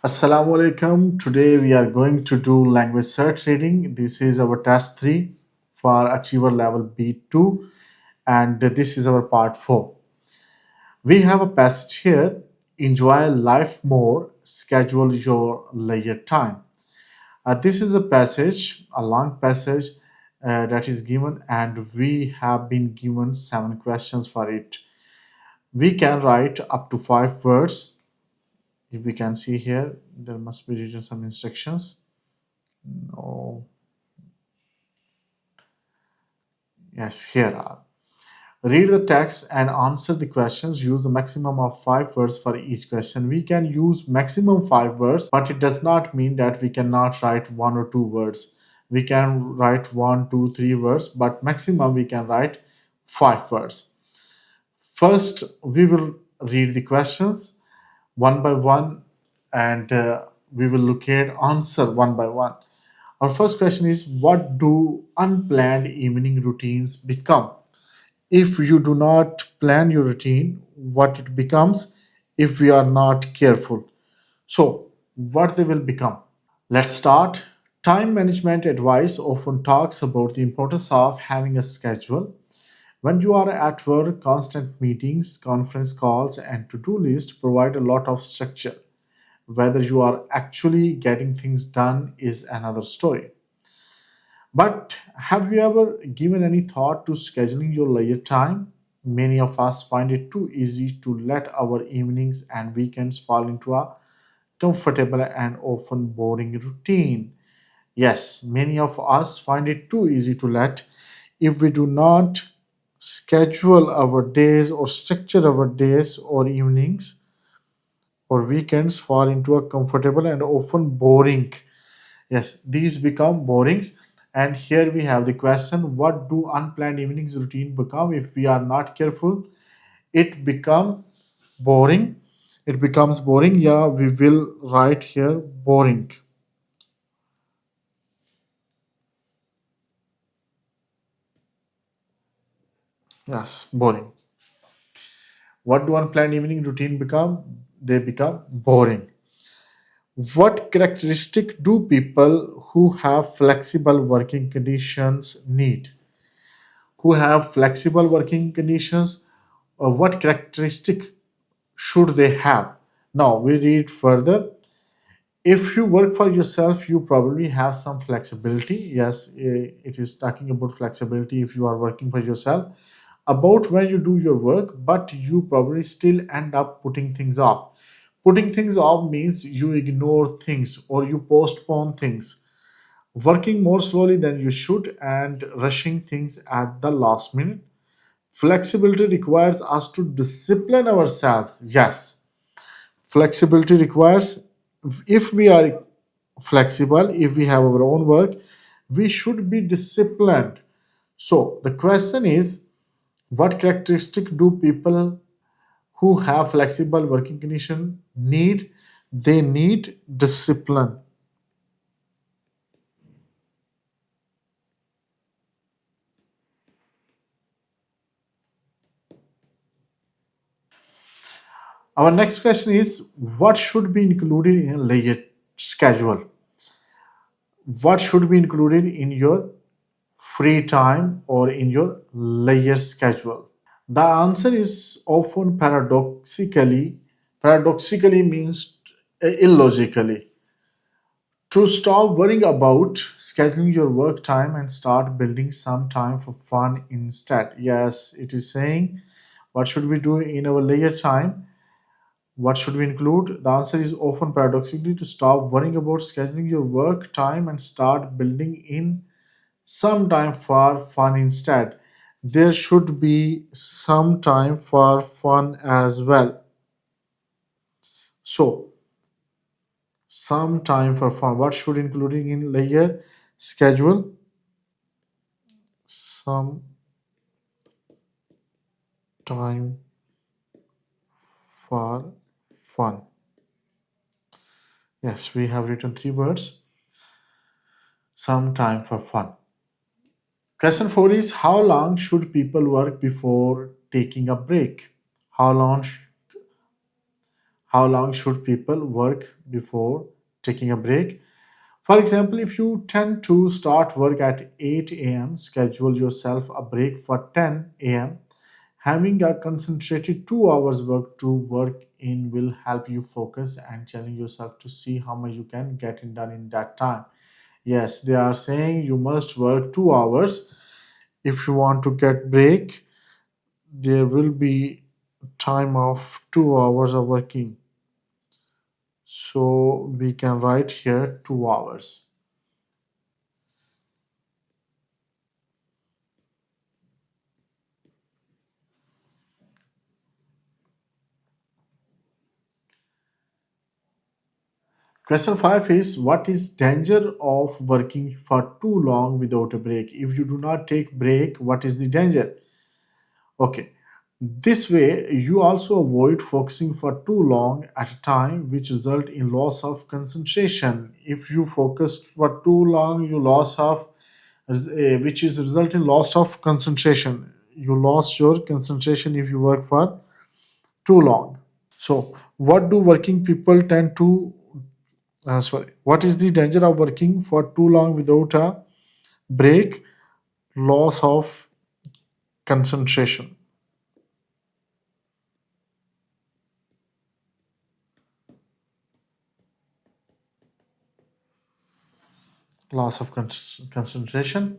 Assalamu alaikum. Today we are going to do language search reading. This is our task 3 for achiever level B2 and this is our part 4. We have a passage here. Enjoy life more, schedule your leisure time. This is a passage, a long passage that is given and we have been given 7 questions for it. We can write up to 5 words. If we can see here, there must be written some instructions. No. Yes, here are. Read the text and answer the questions. Use a maximum of 5 words for each question. We can use maximum 5 words, but it does not mean that we cannot write 1 or 2 words. We can write 1, 2, 3 words, but maximum we can write 5 words. First, we will read the questions one by one and we will look at answer one by one. Our first question is, what do unplanned evening routines become? If you do not plan your routine, what it becomes if we are not careful. So, what they will become? Let's start. Time management advice often talks about the importance of having a schedule. When you are at work, constant meetings, conference calls, and to do lists provide a lot of structure. Whether you are actually getting things done is another story. But have you ever given any thought to scheduling your leisure time? Many of us find it too easy to let our evenings and weekends fall into a comfortable and often boring routine. Yes, many of us find it too easy to let if we do not schedule our days or structure our days or evenings or weekends fall into a comfortable and often boring. Yes, these become borings. And here we have the question, what do unplanned evenings routine become if we are not careful? It become boring. It becomes boring. Yeah, we will write here boring. Yes, boring. What do unplanned evening routine become? They become boring. What characteristic do people who have flexible working conditions need? Who have flexible working conditions, what characteristic should they have? Now we read further. If you work for yourself, you probably have some flexibility. Yes, it is talking about flexibility if you are working for yourself about when you do your work, but you probably still end up putting things off. Putting things off means you ignore things or you postpone things, working more slowly than you should and rushing things at the last minute. Flexibility requires us to discipline ourselves. Yes, flexibility requires, if we are flexible, if we have our own work, we should be disciplined. So the question is, what characteristic do people who have flexible working condition need? They need discipline. Our next question is, what should be included in a layer schedule? What should be included in your free time or in your layer schedule? The answer is often paradoxically means illogically. To stop worrying about scheduling your work time and start building some time for fun instead. Yes, it is saying, what should we do in our leisure time? What should we include? The answer is often paradoxically to stop worrying about scheduling your work time and start building in some time for fun instead. There should be some time for fun as well. So, some time for fun. What should including in layer schedule? Some time for fun. Yes, we have written 3 words. Some time for fun. Question 4 is, how long should people work before taking a break? How long How long should people work before taking a break? For example, if you tend to start work at 8 a.m., schedule yourself a break for 10 a.m. Having a concentrated 2 hours work to work in will help you focus and challenge yourself to see how much you can get it done in that time. Yes, they are saying you must work 2 hours. If you want to get break, there will be time of 2 hours of working. So we can write here 2 hours. Question 5 is what is danger of working for too long without a break? If you do not take break, what is the danger? Okay. This way, you also avoid focusing for too long at a time, which result in loss of concentration. If you focus for too long, you loss of, which is result in loss of concentration. You lost your concentration if you work for too long. So, what do working people tend to? What is the danger of working for too long without a break? Loss of concentration. Loss of concentration.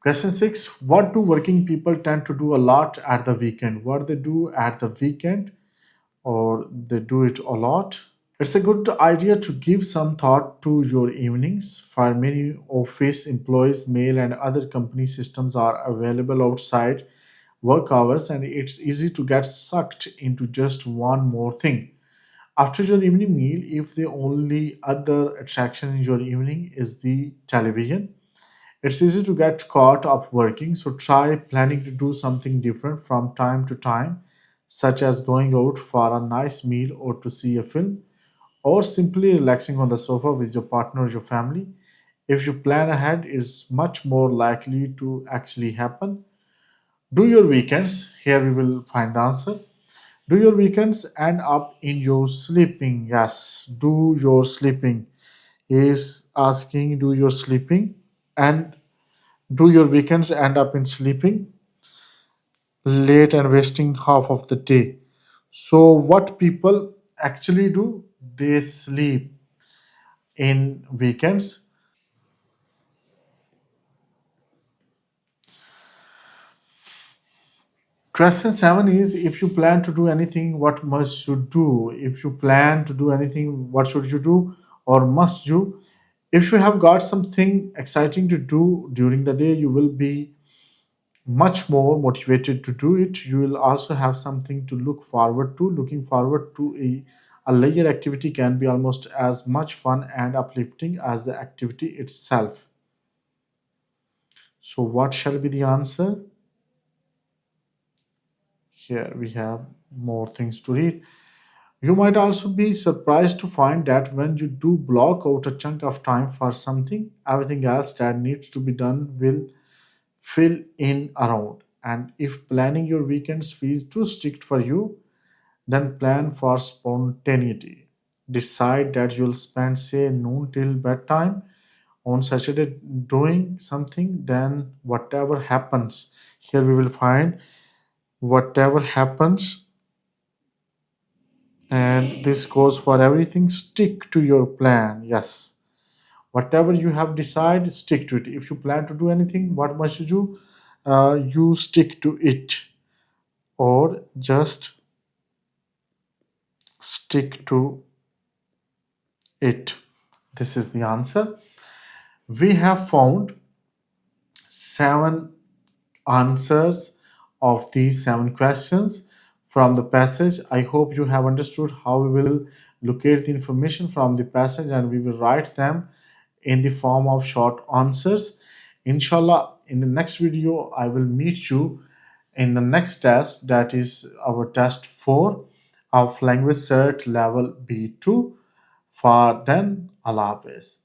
Question 6. What do working people tend to do a lot at the weekend? What they do at the weekend, or they do it a lot? It's a good idea to give some thought to your evenings. For many office employees, mail and other company systems are available outside work hours, and it's easy to get sucked into just one more thing. After your evening meal, if the only other attraction in your evening is the television, it's easy to get caught up working, so try planning to do something different from time to time, such as going out for a nice meal or to see a film, or simply relaxing on the sofa with your partner or your family. If you plan ahead, it's much more likely to actually happen. Do your weekends, here we will find the answer. Do your weekends end up in your sleeping? Yes, do your sleeping. He is asking, do your sleeping? And do your weekends end up in sleeping late and wasting half of the day? So, what people actually do, they sleep in weekends. Question 7 is if you plan to do anything, what must you do? If you plan to do anything, what should you do or must you? If you have got something exciting to do during the day, you will be much more motivated to do it. You will also have something to look forward to. Looking forward to a leisure activity can be almost as much fun and uplifting as the activity itself. So, what shall be the answer? Here we have more things to read. You might also be surprised to find that when you do block out a chunk of time for something, everything else that needs to be done will fill in around. And if planning your weekends feels too strict for you, then plan for spontaneity. Decide that you'll spend, say, noon till bedtime on Saturday doing something, then whatever happens. Here we will find whatever happens, and this goes for everything. Stick to your plan. Yes. Whatever you have decided, stick to it. If you plan to do anything, what must you do? You stick to it, or just stick to it. This is the answer. We have found 7 answers of these 7 questions from the passage. I hope you have understood how we will locate the information from the passage and we will write them in the form of short answers. Inshallah, in the next video, I will meet you in the next test, that is our test 4 of LanguageCert level B2. For then, Allah Hafiz.